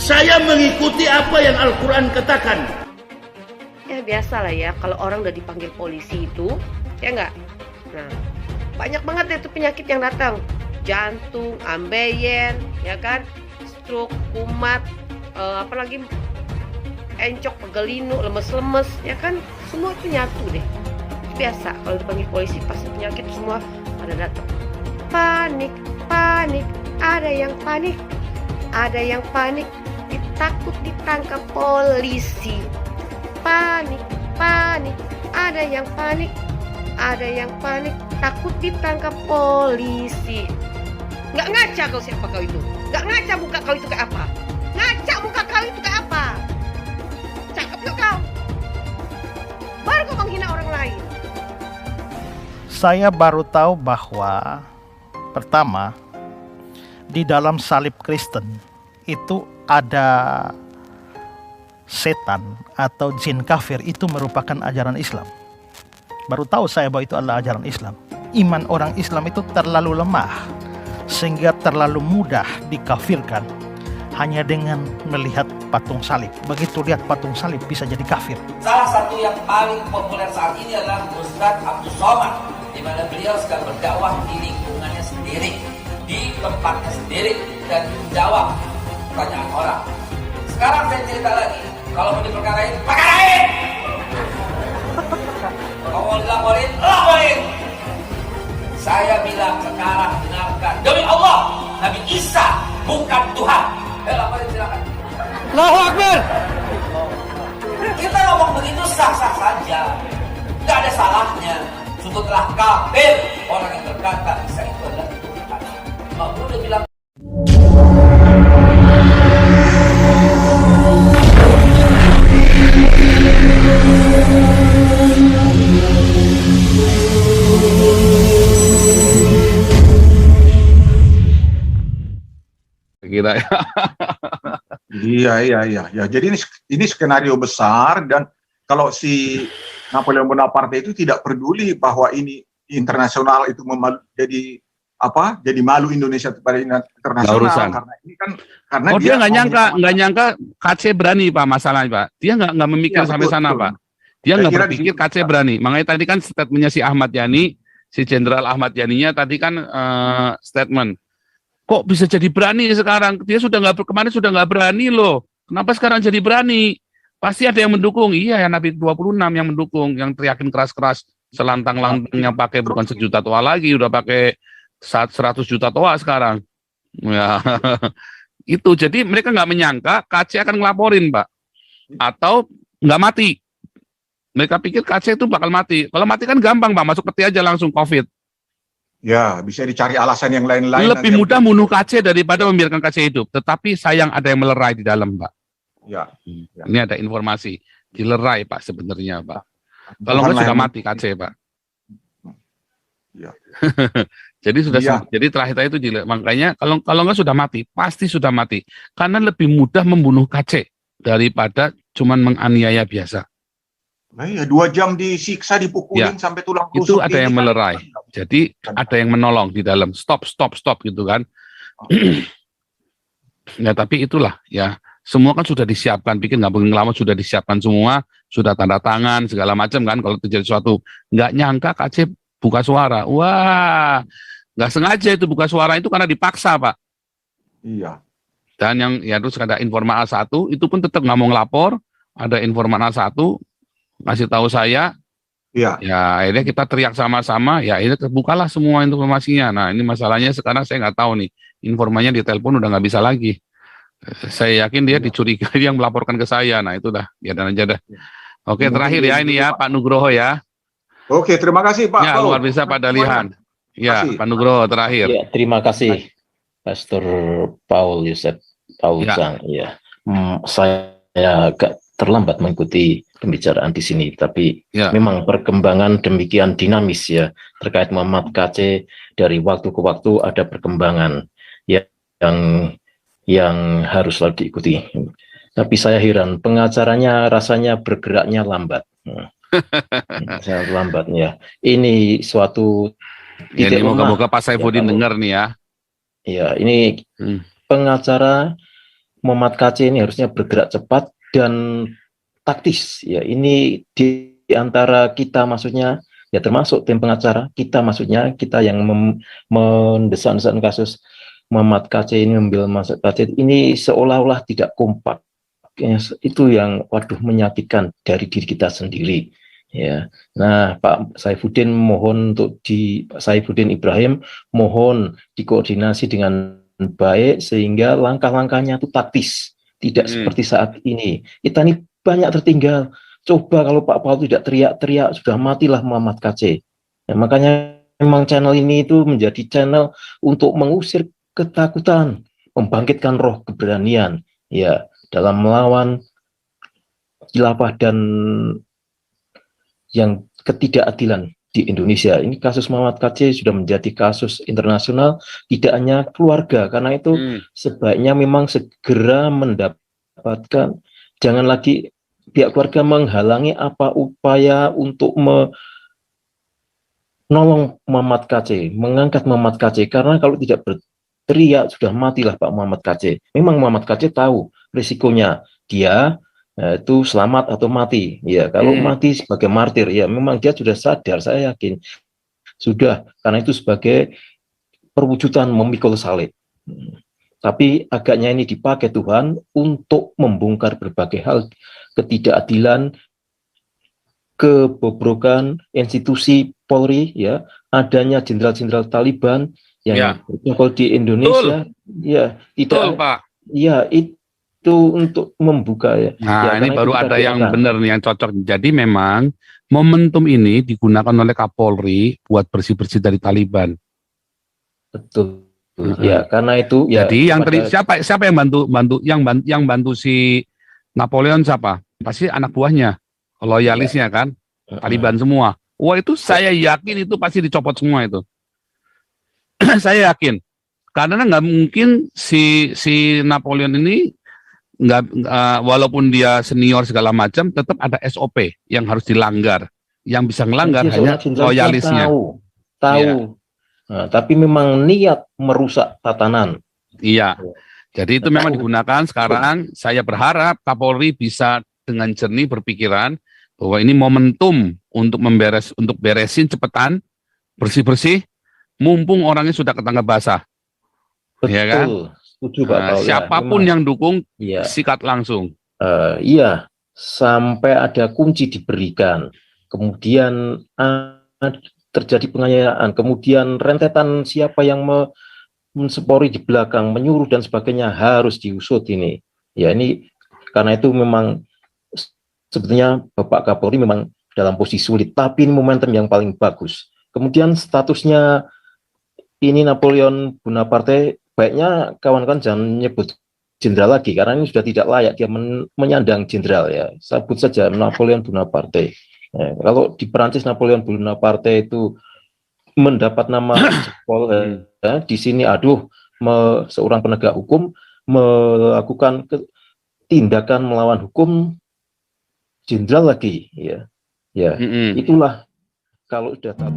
Saya mengikuti apa yang Al-Quran katakan. Ya biasa lah ya, kalau orang udah dipanggil polisi itu, ya nggak? Nah, banyak banget deh tuh penyakit yang datang. Jantung, ambeien, ya kan? Stroke, kumat, apalagi encok, pegelinu, lemes-lemes, ya kan? Semua itu nyatu deh. Biasa kalau dipanggil polisi pasti penyakit semua pada datang. Panik, panik, ada yang panik. Ada yang panik, takut ditangkap polisi. Panik, panik, ada yang panik. Ada yang panik, takut ditangkap polisi. Nggak ngaca kau siapa kau itu? Nggak ngaca muka kau itu kayak apa? Ngaca muka kau itu kayak apa? Cakep gak kau? Baru kau menghina orang lain. Saya baru tahu bahwa pertama, di dalam salib Kristen itu ada setan atau jin kafir, itu merupakan ajaran Islam. Baru tahu saya bahwa itu adalah ajaran Islam. Iman orang Islam itu terlalu lemah sehingga terlalu mudah dikafirkan hanya dengan melihat patung salib. Begitu lihat patung salib bisa jadi kafir. Salah satu yang paling populer saat ini adalah Ustadz Abdul Somad, di mana beliau sedang berdakwah di lingkungannya sendiri, di tempatnya sendiri, dan menjawab pertanyaan orang. Sekarang saya cerita lagi, kalau mau diperkarain, perkarain! Kalau mau dilaporin, laporin! Saya bilang sekarang dengarkan, demi Allah, Nabi Isa bukan Tuhan. Laporin silakan. Allahu Akbar. Kita ngomong begitu sah-sah saja, nggak ada salahnya. Sebutlah kafir orang yang berkata Isa itu adalah Tuhan. Mau udah bilang. Kira ya. Iya. Jadi ini skenario besar, dan kalau si Napoleon Bonaparte itu tidak peduli bahwa ini internasional itu jadi malu Indonesia pada internasional, karena ini kan dia nggak nyangka KC berani Pak, masalahnya Pak. Dia nggak memikir sampai sana Pak. Dia nggak berpikir KC berani. Makanya tadi kan statementnya si Ahmad Yani, si Jenderal Ahmad Yani-nya tadi kan statement. Kok bisa jadi berani sekarang? Dia kemarin sudah nggak berani loh. Kenapa sekarang jadi berani? Pasti ada yang mendukung. Iya, ya Nabi 26 yang mendukung, yang teriakin keras-keras, selantang-lantang yang pakai bukan 1 juta toa lagi, udah pakai 100 juta toa sekarang. Ya, itu. Jadi mereka nggak menyangka KC akan ngelaporin, Pak. Atau nggak mati. Mereka pikir KC itu bakal mati. Kalau mati kan gampang, Pak. Masuk peti aja langsung COVID. Ya, bisa dicari alasan yang lain-lain. Lebih mudah bunuh KC daripada membiarkan KC hidup. Tetapi sayang ada yang melerai di dalam, Pak. Ya. Ini ada informasi. Dilerai, Pak, sebenarnya, Pak. Kalau nggak sudah mati KC, Pak. Ya. Jadi terakhir itu makanya kalau nggak sudah mati, pasti sudah mati. Karena lebih mudah membunuh KC daripada cuman menganiaya biasa. Nah, ya, 2 jam disiksa, dipukulin sampai tulang rusuk. Itu ada yang melerai. Jadi ada yang menolong di dalam. Stop gitu kan. Ya tapi itulah ya. Semua kan sudah disiapkan. Pikir nggak mungkin lama sudah disiapkan semua. Sudah tanda tangan segala macam kan. Kalau terjadi sesuatu. Nggak nyangka KC buka suara. Wah. Nggak sengaja itu buka suara itu karena dipaksa Pak. Iya. Dan yang ya terus ada informan A1 itu pun tetap nggak mau ngelapor. Ada informan A1 ngasih tahu saya, ya akhirnya kita teriak sama-sama, ya akhirnya terbukalah semua informasinya. Nah ini masalahnya sekarang saya nggak tahu nih, informannya di telepon udah nggak bisa lagi. Saya yakin dia dicurigai yang melaporkan ke saya. Nah itu dah, biarkan aja dah. Oke, terakhir ya ini ya Pak Nugroho ya. Oke, terima kasih Pak. Ya luar biasa Pak Dalihan. Ya Pak Nugroho terakhir. Ya, terima kasih Pastor Paul Yusef Paulzang. Ya. Saya agak terlambat mengikuti pembicaraan di sini, tapi memang perkembangan demikian dinamis ya terkait Muhammad KC. Dari waktu ke waktu ada perkembangan yang harus selalu diikuti. Tapi saya heran, pengacaranya rasanya bergeraknya lambat. Sangat lambat ya. Ini suatu Jadi moga-moga Pak Saifuddin dengar nih ya. Ya, ini pengacara Muhammad KC ini harusnya bergerak cepat dan taktis ya. Ini di antara kita, maksudnya ya termasuk tim pengacara kita, maksudnya kita yang mendesak-desak kasus Muhammad KC ini, membil Muhammad KC ini seolah-olah tidak kompak ya, itu yang waduh menyakitkan dari diri kita sendiri ya. Nah, Pak Saifuddin mohon untuk Pak Saifuddin Ibrahim mohon dikoordinasi dengan baik sehingga langkah-langkahnya itu taktis, tidak seperti saat ini. Kita ini banyak tertinggal. Coba kalau Pak Paul tidak teriak-teriak, sudah matilah Muhammad KC. Ya, makanya memang channel ini itu menjadi channel untuk mengusir ketakutan, membangkitkan roh keberanian ya dalam melawan khilafah dan yang ketidakadilan di Indonesia. Ini kasus Muhammad KC sudah menjadi kasus internasional, tidak hanya keluarga. Karena itu sebaiknya memang segera mendapatkan, jangan lagi pihak keluarga menghalangi apa upaya untuk menolong Muhammad KC, mengangkat Muhammad KC. Karena kalau tidak berteriak, sudah matilah Pak Muhammad KC. Memang Muhammad KC tahu risikonya, dia itu selamat atau mati ya. Kalau mati sebagai martir ya memang dia sudah sadar, saya yakin sudah, karena itu sebagai perwujudan memikul salib. Tapi agaknya ini dipakai Tuhan untuk membongkar berbagai hal, ketidakadilan, kebobrokan institusi Polri ya, adanya jenderal-jenderal Taliban yang berkumpul di Indonesia. Ya tidak Pak. Ya itu untuk membuka ya. Nah, ini baru ada yang benar nih, yang cocok. Jadi memang momentum ini digunakan oleh Kapolri buat bersih-bersih dari Taliban. Betul. Ya, karena itu ya. Jadi yang siapa yang bantu si Napoleon siapa? Pasti anak buahnya, loyalisnya kan, Taliban semua. Wah, itu saya yakin itu pasti dicopot semua itu. Saya yakin. Karena nggak mungkin si Napoleon ini walaupun dia senior segala macam, tetap ada SOP yang harus dilanggar. Yang bisa melanggar hanya loyalisnya. Tahu. Nah, tapi memang niat merusak tatanan. Iya. Jadi itu memang digunakan sekarang. Saya berharap Kapolri bisa dengan jernih berpikiran bahwa ini momentum untuk beresin cepetan, bersih-bersih, mumpung orangnya sudah ketangkap basah. Betul. Ya kan? Setuju, Pak Paul, siapapun ya, yang dukung sikat langsung. Iya, sampai ada kunci diberikan, kemudian terjadi penganiayaan, kemudian rentetan siapa yang mensepori di belakang, menyuruh dan sebagainya harus diusut ini. Ya ini karena itu memang sebetulnya Bapak Kapolri memang dalam posisi sulit, tapi ini momentum yang paling bagus. Kemudian statusnya ini Napoleon Bonaparte, baiknya kawan-kawan jangan menyebut jenderal lagi, karena ini sudah tidak layak dia menyandang jenderal ya. Sebut saja Napoleon Bonaparte. Ya, kalau di Perancis Napoleon Bonaparte itu mendapat nama Jepol, ya, di sini aduh seorang penegak hukum melakukan tindakan melawan hukum jenderal lagi ya. Ya, itulah kalau sudah tahu.